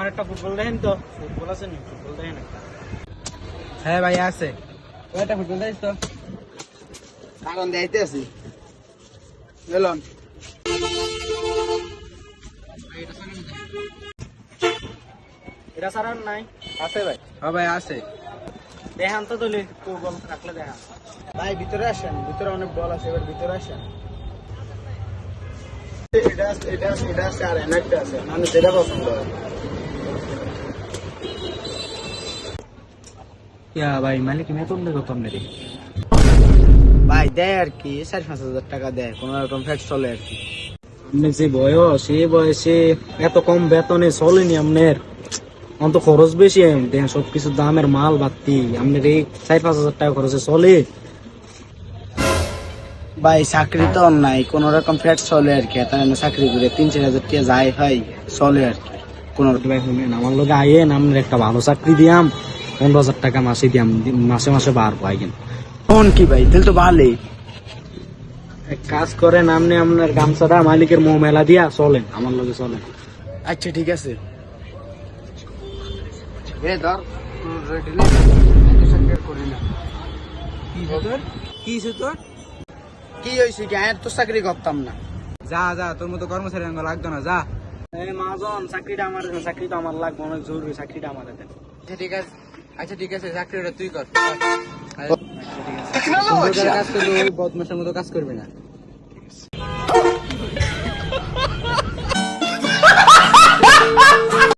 একটা ফুটবল দেখেন তো, ফুটবল আছে নি? ফুটবল দেখেন একটা। হ্যাঁ ভাই আছে। একটা ফুটবল দেখিস তো। কারণ দেখাইতে আছি গেলাম। এটা ছাড়া আর নাই? আছে ভাই। হ্যাঁ ভাই আছে। দেখান তো তুলি ফুটবল রাখলে দেখান। ভাই ভিতরে আসেন, ভিতরে অনেক বল আছে, এবার ভিতরে আসেন। এটা আছে আর একটা আছে, মানে যেটা পছন্দ হয়। ইয়া ভাই মালিক মেতন দেখো তো আপনাদের। ভাই দেয় আর কি 4-5 হাজার টাকা দেয়, কোন রকম ফ্যাট চলে আর কি। আপনি যে বয়স, এই বয়সে এত কম বেতনে চলেনি আপনার। অন্ত খরচ বেশি, দেখেন সবকিছু দামের মাল বাড়তি, আপনার এই 4-5 হাজার টাকা খরচে চলে? ভাই চাকরি তো নাই, কোন রকম ফ্যাট চলে আর কি। তাই না চাকরি করে 3-4 হাজার টাকা যায় ভাই, চলে আর কি কোন রকম। ভাই শুনেন, আমার লোক আইয়েন, আপনার একটা ভালো চাকরি দিয়াম, 15,000 টাকা মাসে দিয়াম, মাসে মাসে বার পাইগেন। কোন কি ভাই, তাহলে তো ভালোই। এক কাজ করেন, আপনি আপনার গামছাটা মালিকের মোহ মেলা দিয়া চলেন, আমার লগে চলেন। আচ্ছা ঠিক আছে। এ ধর রেডি করি না। কি তোর? কি হয়েছে কি, আর তো চাকরি করতাম না। যা যা, তোর মতো কর্মচারী আঙ্গ লাগতো না, যা। মাজন, চাকরিটা আমার দেন, চাকরিটা আমার লাগবে, অনেক জরুরি, চাকরিটা আমার দেন। আচ্ছা ঠিক আছে, আচ্ছা ঠিক আছে, চাকরিটা তুই কর। আচ্ছা ঠিক আছে। সুন্দর করে কাজ করবি, ওই বদমাশের মতো কাজ করবি না।